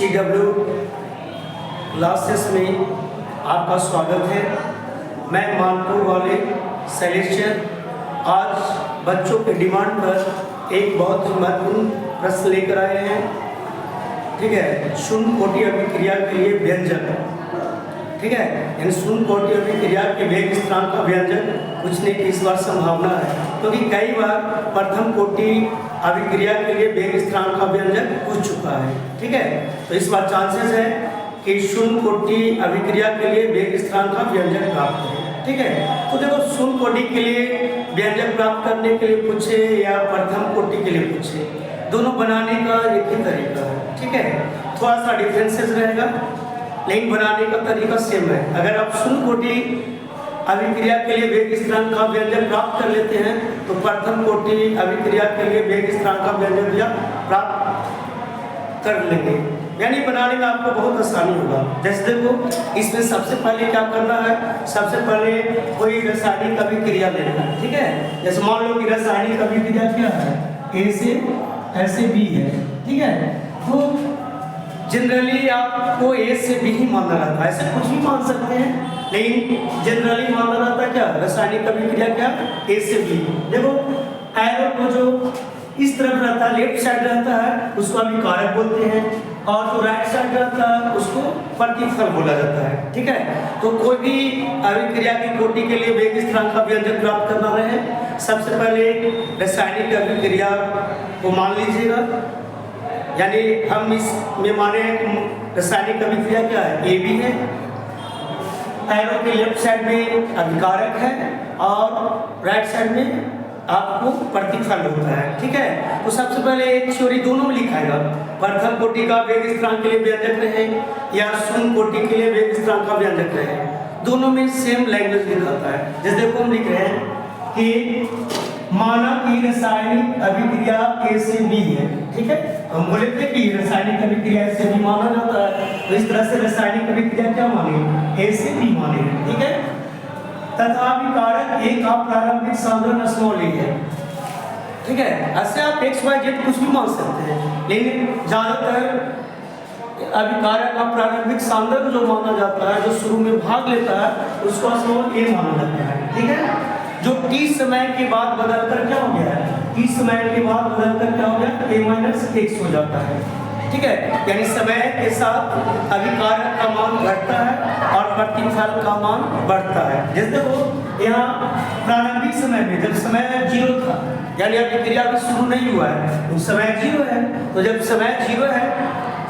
CW classes में आपका स्वागत है। मैं मानपुर वाले सेलेक्शन आज बच्चों के डिमांड पर एक बहुत ही महत्वपूर्ण प्रश्न लेकर आए हैं। ठीक है, शून्य कोटि अभिक्रिया के लिए व्यंजक। ठीक है, यानी शून्य कोटि अभिक्रिया के वेग स्थिरांक का व्यंजक पूछने की इस बार संभावना है, क्योंकि कई बार प्रथम कोटि अभिक्रिया के लिए वेग स्थिरांक का व्यंजक पूछ चुका है। ठीक है, तो इस बार चांसेस है कि शून्य कोटि अभिक्रिया के लिए वेग स्थिरांक का व्यंजक प्राप्त है। ठीक है, तो देखो शून्य कोटि के लिए व्यंजक प्राप्त करने के लिए पूछे या प्रथम कोटि के लिए पूछे, दोनों बनाने का एक ही तरीका है। ठीक है, थोड़ा सा डिफरेंसेस रहेगा लेकिन बनाने का तरीका सेम है। अगर आप शून्य कोटि अभिक्रिया के लिए वेग स्थिरांक का व्यंजक प्राप्त कर लेते हैं तो प्रथम कोटि अभिक्रिया के लिए वेग स्थिरांक का व्यंजक या प्राप्त कर लेंगे, यानी बनाने में आपको बहुत आसानी होगा। जैसे देखो, इसमें सबसे पहले क्या करना है, सबसे पहले कोई रासायनिक अभिक्रिया लेना है। ठीक है, जैसे मान लो कि रासायनिक अभिक्रिया क्या है, A से ऐसे B है। ठीक है, तो जनरली आपको A से B ही मानना रहता है, ऐसे कुछ भी मान सकते हैं, लेकिन जनरली मानना रहता है क्या, रासायनिक अभिक्रिया क्या, A से B। देखो एरो को जो इस तरफ रहता है, लेफ्ट साइड रहता है, उसको अभिकारक बोलते हैं, और जो राइट साइड रहता है उसको प्रतिफल बोला जाता है। ठीक है, तो कोई भी अभिक्रिया की कोटि के लिए वेग स्थिरांक का व्यंजक प्राप्त करना रहे, सबसे पहले रासायनिक अभिक्रिया को मान लीजिएगा, यानी हम इसमें माने रासायनिक अभिक्रिया क्या है, AB है, एरो के लेफ्ट साइड में अभिकारक है और राइट साइड में आपको प्रतिफल होता है। ठीक है, तो सबसे पहले एक थ्योरी दोनों में लिखाएगा, प्रथम कोटि का वेग स्थिरांक के लिए व्यंजक रहे या शून्य कोटि के लिए वेग स्थिरांक का व्यंजक रहे, दोनों में सेम लैंग्वेज लिखाता है। जैसे देखो हम लिख रहे हैं कि माना कि रासायनिक अभिक्रिया A से B है। ठीक है, हम बोले थे कि रासायनिक अभिक्रिया A से B माना जाता है, तो इस तरह से रासायनिक अभिक्रिया क्या माने, A से B माने। ठीक है, तथा अभिकारक एक का प्रारंभिक सांद्रण स्मॉल a है। ठीक है, ऐसे आप x y z कुछ भी मान सकते हैं, लेकिन ज्यादातर अभिकारक का प्रारंभिक सांद्रण जो माना जाता है, जो शुरू में भाग लेता है, उसको स्मॉल a माना जाता है। ठीक है, जो t समय के बाद बदलकर क्या हो गया है, t समय के बाद बदलकर क्या हो गया, a माइनस x हो जाता है। ठीक है, यानी समय के साथ अभिकारक का मान घटता है और प्रतिफल का मान बढ़ता है। जैसे देखो यहाँ प्रारंभिक समय में जब समय 0 था, यानी अभिक्रिया भी शुरू नहीं हुआ है, तो समय 0 है, तो जब समय 0 है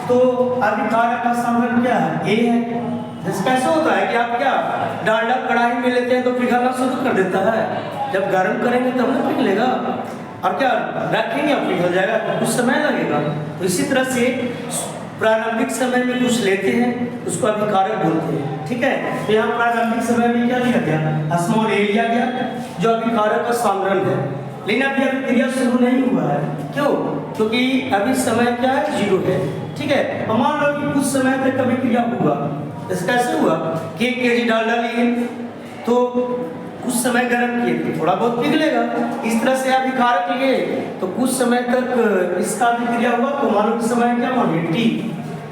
तो अभिकारक का सांद्रण क्या है, A है। जैसे कैसे होता है कि आप क्या डालडा कढ़ाई में लेते हैं तो पिघलना शुरू कर देता है, जब गर्म करेंगे तब ना पिघलेगा, और क्या रखेंगे आप पिघल जाएगा, कुछ समय लगेगा। तो इसी तरह से प्रारंभिक समय में कुछ लेते हैं उसको अभिकारक बोलते हैं। ठीक है, तो यहाँ प्रारंभिक समय में क्या लिया गया, स्मॉल a लिया गया जो अभिकारक का सांद्रण है, लेकिन अभी अभिक्रिया शुरू नहीं हुआ है। क्यों, क्योंकि अभी समय क्या है, 0 है। ठीक है, मान लो कि कुछ समय तक अभिक्रिया हुआ, जैसे कैसे हुआ कि 1 kg डालडा लिए तो कुछ समय गर्म किए तो थोड़ा बहुत पिघलेगा, इस तरह से अभिकारक लिए तो कुछ समय तक इसका अभिक्रिया हुआ, तो मान लो कि समय क्या मान लिए,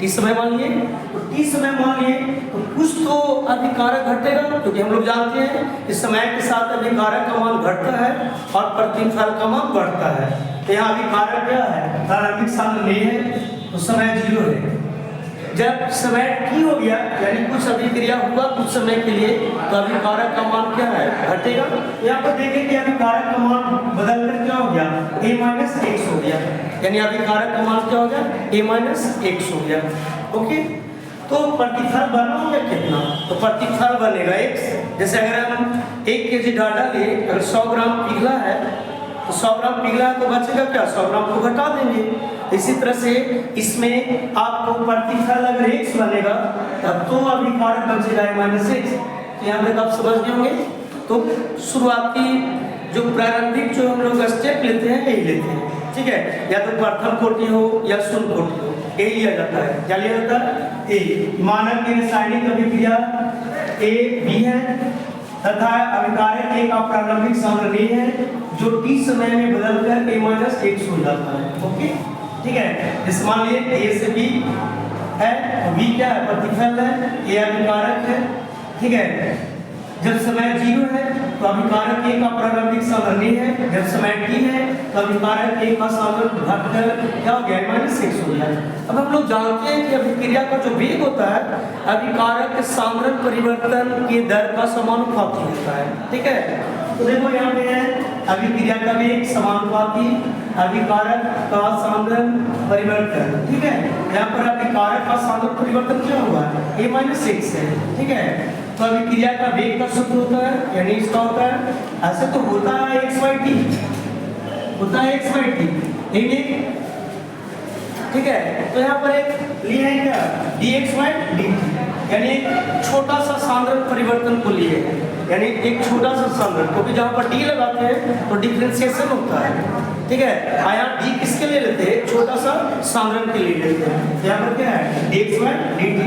t समय मान लिए, तो t समय मान लिए तो कुछ तो अभिकारक घटेगा, क्योंकि हम लोग जानते हैं कि समय के साथ अभिकारक का मान घटता है और प्रतिफल का मान बढ़ता है। तो यहाँ अभिकारक क्या है, प्रारंभिक सांद्रण A है, तो समय 0 है। जब समय t हो गया, यानी कुछ अभिक्रिया हुआ कुछ समय के लिए, तो अभिकारक का मान क्या है, घटेगा। यहाँ पर देखें कि अभिकारक का मान बदलकर क्या हो गया, a माइनस x हो गया, यानी अभिकारक का मान क्या हो गया, a माइनस x हो गया। ओके, तो प्रतिफल बना होगा कितना, तो प्रतिफल बनेगा x। जैसे अगर हम 1 kg डालडा लिए, अगर 100 ग्राम पिघला है तो 100 ग्राम पिघला है तो बचेगा क्या, 100 ग्राम को घटा देंगे। इसी तरह से इसमें आपको प्रतिफल अगर x बनेगा तब तो अभिकारक बचेगा a माइनस x। यहाँ तक आप समझ गए होंगे। तो शुरुआती जो प्रारंभिक जो हम लोग स्टेप लेते हैं यही लेते हैं। ठीक है, या तो प्रथम कोटि हो या शून्य कोटि हो, यही लिया जाता है। क्या लिया जाता है, A। मानक की रासायनिक अभिक्रिया A B है तथा अभिकारक A का प्रारंभिक सांद्रण A है जो t समय में बदलकर a माइनस x हो जाता है। ओके, ठीक है, इस मान लिए A से B है और v क्या है, प्रतिफल है, a अभिकारक है, ठीक है। जब समय 0 है तो अभिकारक a का प्रारंभिक साधन है, जब समय t है तो अभिकारक a का साधन घटकर क्या हो गया, -6 हो गया। अब हम लोग जानते हैं कि अभिक्रिया का जो वेग होता है अभिकारक के सांद्रण परिवर्तन के दर का समानुपाती होता है, ठीक है। तो देखो यहाँ पे है अभिक्रिया का वेग समानुपाती अभिकारक का सांद्रण परिवर्तन, ठीक है। यहाँ पर अभिकारक का सांद्रण परिवर्तन क्या हुआ है, a-6 है, ठीक है। तो अभिक्रिया का वेग का सूत्र होता है, यानी इसका होता है, ऐसे तो होता है x/t, होता है x/t, ठीक है। तो यहाँ पर एक लिए है क्या, dx/dt, यानी एक छोटा सा सांद्रण परिवर्तन को लिए है, यानी एक छोटा सा सांद्रण, क्योंकि जहाँ पर d लगाते हैं तो डिफरेंशिएशन होता है, ठीक है। यहाँ d किसके लिए लेते हैं, छोटा सा सांद्रण के लिए लेते हैं। यहाँ पर क्या है, dx/dt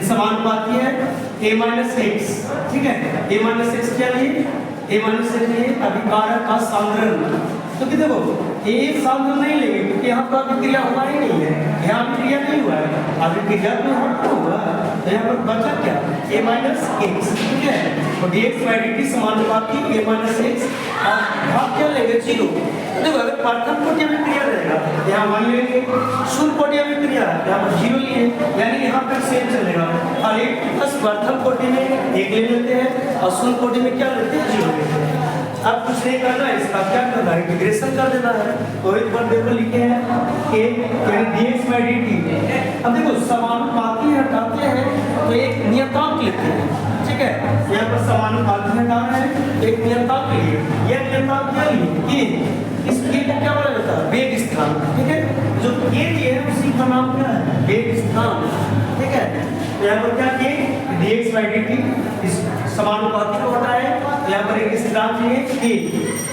समानुपाती है a-x, ठीक है। a-x क्या लिए, a-x लिए अभिकारक का सांद्रण, तो कि देखो a सांद्रण नहीं लेंगे क्योंकि यहाँ पर अभिक्रिया हुआ ही नहीं है, यहाँ अभिक्रिया नहीं हुआ है, अभिक्रिया तो यहाँ पर हुआ, तो यहाँ पर बचा क्या, a-x, ठीक है। तो dx/dt समानुपाती a-x, भाग क्या लेंगे, 0। देखो अगर प्रथम कोटि अभिक्रिया रहेगा यहाँ 1 लेंगे, शून्य कोटि अभिक्रिया यहाँ पर 0 लिए, यानी यहाँ पर सेम चलेगा, और एक बस प्रथम कोटि में 1 ले लेते हैं और शून्य कोटि में क्या लेते हैं, 0 लेते हैं। अब कुछ नहीं करना है, इसका क्या करना है, इंटीग्रेशन कर देना है। तो एक बार देखो लिखे हैं कि यानी dx/dt, अब देखो समानुपाती हटाते हैं तो एक नियतांक लेते हैं, ठीक है। यहाँ पर समानुपाती हटाना है एक नियतांक लिए, यह नियतांक क्या लिए, इस k को क्या बोला जाता है, वेग स्थान, ठीक है। जो k लिए है उसी का नाम क्या है, वेग स्थान, ठीक है। तो यहाँ पर क्या किए, dx/dt इस समानुपाती को हटाए, यहाँ पर एक स्थिरांक लिए k,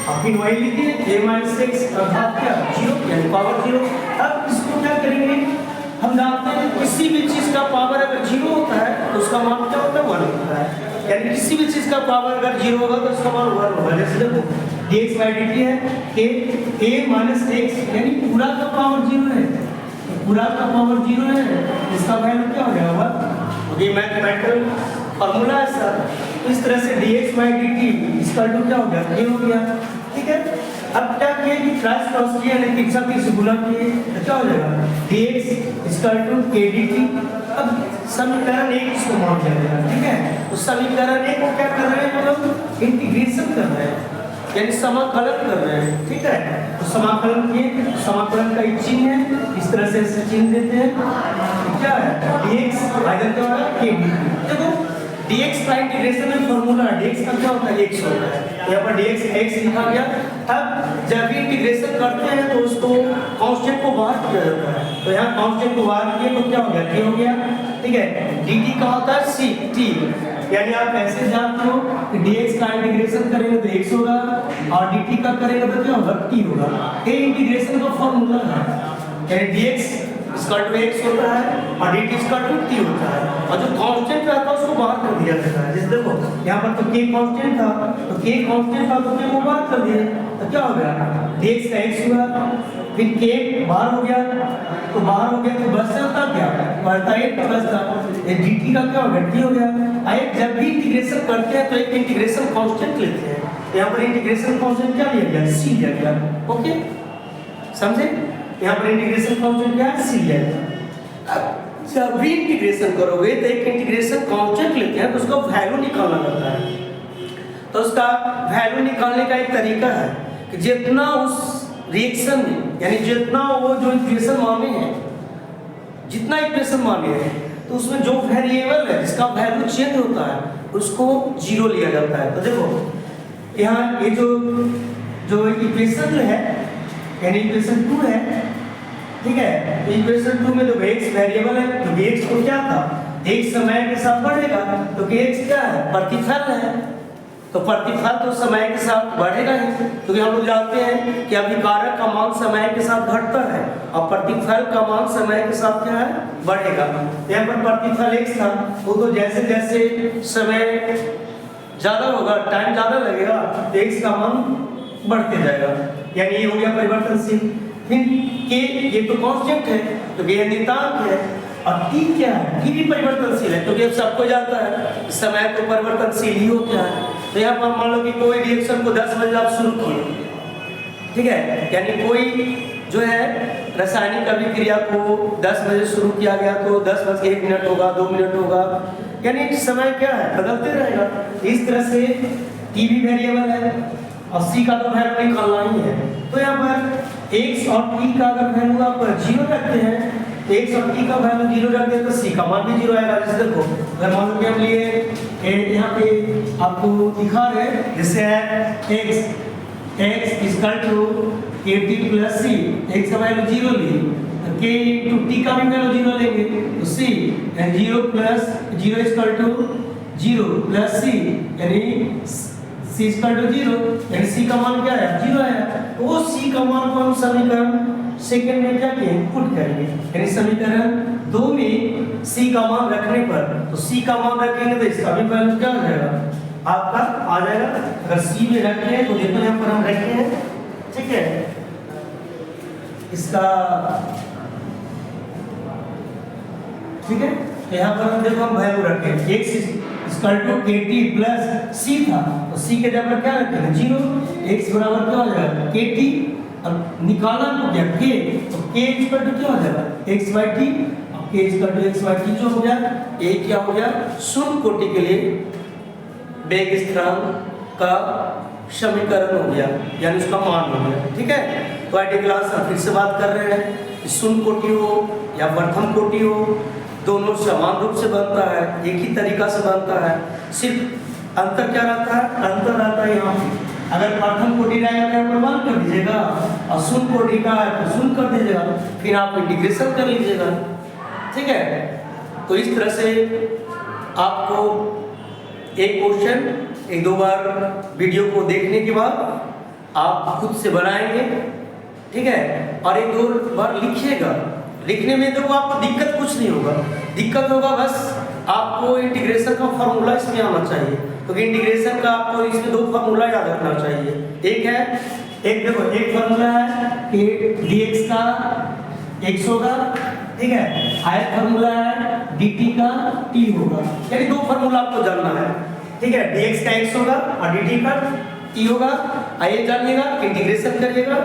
अब फिर वही लिखिए a-x अर्थात क्या 0, यानी पावर 0। अब इसको क्या करेंगे, हम जानते हैं किसी भी चीज का पावर अगर 0 होता है तो उसका मान क्या होता है, 1 होता है, यानी किसी भी चीज का पावर अगर 0 होगा तो उसका मान 1 होगा। जैसे देखो dx/dt है कि a-x, यानी पूरा का पावर 0 है, पूरा का पावर 0 है, इसका वैल्यू क्या हो जाएगा, ये मैथमेटिकल फार्मूला है सर। इस तरह से dx/dt इसका टू क्या हो गया, ये हो गया, ठीक है। अब क्या किया कि क्रॉस क्रॉस किया, यानी कि सब से गुणा किए तो क्या हो जाएगा, dx =kdt। अब समीकरण 1 इसको मान लिया गया, ठीक है। तो समीकरण 1 को क्या कर रहे हैं, मतलब इंटीग्रेशन कर रहे हैं, यानी समाकलन कर रहे हैं, ठीक है। तो समाकलन किए, समाकलन का एक चिन्ह है, इस तरह से इसे चिन्ह देते हैं, क्या है, dx भाजन क्या होगा, kdt। देखो dx का इंटीग्रेशन में फार्मूला है, dx का क्या होता है, x होता है, यहाँ पर dx x लिखा गया। अब जब भी इंटीग्रेशन करते हैं तो उसको कांस्टेंट को बाहर किया जाता है, तो यहाँ कांस्टेंट को बाहर किए तो क्या हो गया, k हो गया, ठीक है। dt का होता है c t, यानी आप ऐसे जानते हो कि dx का इंटीग्रेशन करेंगे तो x होगा और dt का करेंगे तो क्या होगा, t होगा। ये इंटीग्रेशन का फार्मूला है, यानी dx x होता है और dt t होता है, और जो कांस्टेंट रहता है उसको बाहर कर दिया जाता है। जैसे देखो यहाँ पर तो k कांस्टेंट था, तो k कांस्टेंट था तो k को बाहर कर दिया, तो क्या हो गया, dx का x हुआ, फिर k बाहर हो गया, तो बाहर हो गया तो बस चलता क्या, बढ़ता है तो बचता, ये dt का क्या हो गया, t हो गया। एक जब भी इंटीग्रेशन करते हैं तो एक इंटीग्रेशन कांस्टेंट लेते हैं, यहाँ पर इंटीग्रेशन कांस्टेंट क्या लिया गया, c लिया गया, ओके समझे। यहाँ पर इंटीग्रेशन कांस्टेंट क्या है, c है। जब भी इंटीग्रेशन करोगे तो एक इंटीग्रेशन कांस्टेंट लेते हैं तो उसका वैल्यू निकालना पड़ता है। तो उसका वैल्यू निकालने का एक तरीका है कि जितना उस रिएक्शन में, यानी जितना वो जो इक्वेशन माने हैं, जितना इक्वेशन माने हैं तो उसमें जो वेरिएबल है जिसका वैल्यू चेंज होता है उसको 0 लिया जाता है। तो देखो यहाँ ये जो इक्वेशन जो है, यानी इक्वेशन 2 है, ठीक है। इक्वेशन 2 में जो x वेरिएबल है, तो x को क्या था, x समय के साथ बढ़ेगा, तो x क्या है, प्रतिफल है, तो प्रतिफल तो समय के साथ बढ़ेगा ही, क्योंकि हम लोग जानते हैं कि अभिकारक का मान समय के साथ घटता है और प्रतिफल का मान समय के साथ क्या है, बढ़ेगा। यहाँ पर प्रतिफल x था, वो तो जैसे जैसे समय ज्यादा होगा, टाइम ज्यादा लगेगा, तो x का मान बढ़ते जाएगा, यानी ये हो गया परिवर्तनशील। फिर k ये तो कांस्टेंट है, तो ये नियतांक है, और टी क्या है, टी भी परिवर्तनशील है, क्योंकि अब सबको जाता है समय तो परिवर्तनशील ही होता है। तो यहाँ पर मान लो कि कोई रिएक्शन को 10 बजे आप शुरू किए, ठीक है, यानी कोई जो है रासायनिक अभिक्रिया को 10 बजे शुरू किया गया तो 10 बज के 1 मिनट होगा, 2 मिनट होगा, यानी समय क्या है, बदलते रहेगा। इस तरह से टी भी वेरिएबल है और सी का तो वैल्यू निकालना ही है। तो यहाँ पर एक्स और टी का अगर वैल्यू आप 0 रखते हैं, एक्स और टी का वैल्यू 0 रखते हैं तो सी का मान भी 0 आएगा। जैसे देखो अगर मान लो कि हम लिए यहाँ पे आपको दिखा रहे हैं, जैसे है x equal to kt plus c, x का वैल्यू 0 लिए, k इंटू टी का भी वैल्यू 0 लेंगे तो c, यानी 0 plus 0 equal to 0 plus c, यानी c इक्वल टू 0, यानी c का मान क्या है, 0 है। तो वो c का मान को हम समीकरण सेकंड में क्या किए, पुट करेंगे, यानी समीकरण 2 में c का मान रखने पर, तो c का मान रखेंगे तो इसका भी वैल्यू क्या हो जाएगा, आपका आ जाएगा। अगर सी में रखे हैं तो देखो यहाँ पर हम रखे हैं, ठीक है, इसका, ठीक है, तो यहाँ पर हम देखो हम वैल्यू रखे हैं x equal to kt plus C था, तो सी के जगह क्या रखेंगे 0, x बराबर क्या हो जाएगा kt, और निकालना तो क्या k, तो k इक्वल टू क्या हो जाएगा x by t, k equal to x by t जो हो गया, a क्या हो गया, शून्य कोटि के लिए वेग स्थिरांक का समीकरण हो गया, यानी उसका मान हो गया, ठीक है। तो आईटी क्लास फिर से बात कर रहे हैं, शून्य कोटि हो या प्रथम कोटि हो, दोनों समान रूप से बनता है, एक ही तरीका से बनता है, सिर्फ अंतर क्या रहता है, अंतर रहता है यहाँ अगर प्रथम कोटि रहेगा तो यहाँ पर 1 कर दीजिएगा और शून्य कोटि का है तो शून्य कर दीजिएगा, फिर आप इंटीग्रेशन कर लीजिएगा, ठीक है। तो इस तरह से आपको एक क्वेश्चन 1-2 बार वीडियो को देखने के बाद आप खुद से बनाएंगे, ठीक है, और 1-2 बार लिखिएगा। लिखने में तो आपको दिक्कत कुछ नहीं होगा, दिक्कत होगा बस आपको इंटीग्रेशन का फार्मूला इसमें आना चाहिए, क्योंकि इंटीग्रेशन का आपको इसमें 2 फार्मूला याद रखना चाहिए। एक देखो एक फार्मूला है कि dx का x होगा, ठीक है, आयत फार्मूला है dt का t होगा, यानी 2 फार्मूला आपको जानना है, ठीक है, dx का x होगा और dt का t होगा। आइए जानिएगा, इंटीग्रेशन करिएगा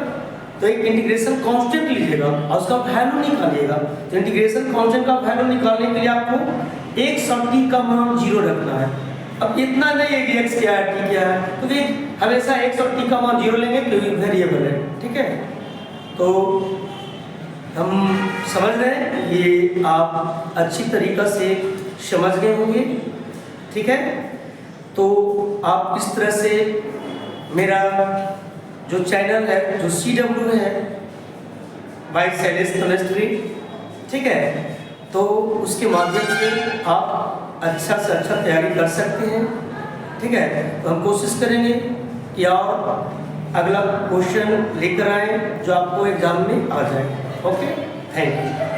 तो एक इंटीग्रेशन कांस्टेंट लीजिएगा और उसका वैल्यू निकालिएगा। तो इंटीग्रेशन कांस्टेंट का वैल्यू निकालने के लिए आपको x और t का मान 0 रखना है। अब इतना नहीं है कि x क्या है t क्या है, क्योंकि हमेशा x और t का मान 0 लेंगे क्योंकि वेरिएबल है, ठीक है। तो हम समझ रहे हैं, ये आप अच्छी तरीका से समझ गए होंगे, ठीक है। तो आप इस तरह से मेरा जो चैनल है, जो CW है बाय शैलेश केमिस्ट्री, ठीक है, तो उसके माध्यम से आप अच्छा से अच्छा तैयारी कर सकते हैं, ठीक है। तो हम कोशिश करेंगे कि और अगला क्वेश्चन लेकर आए जो आपको एग्जाम में आ जाए। Okay, thank you.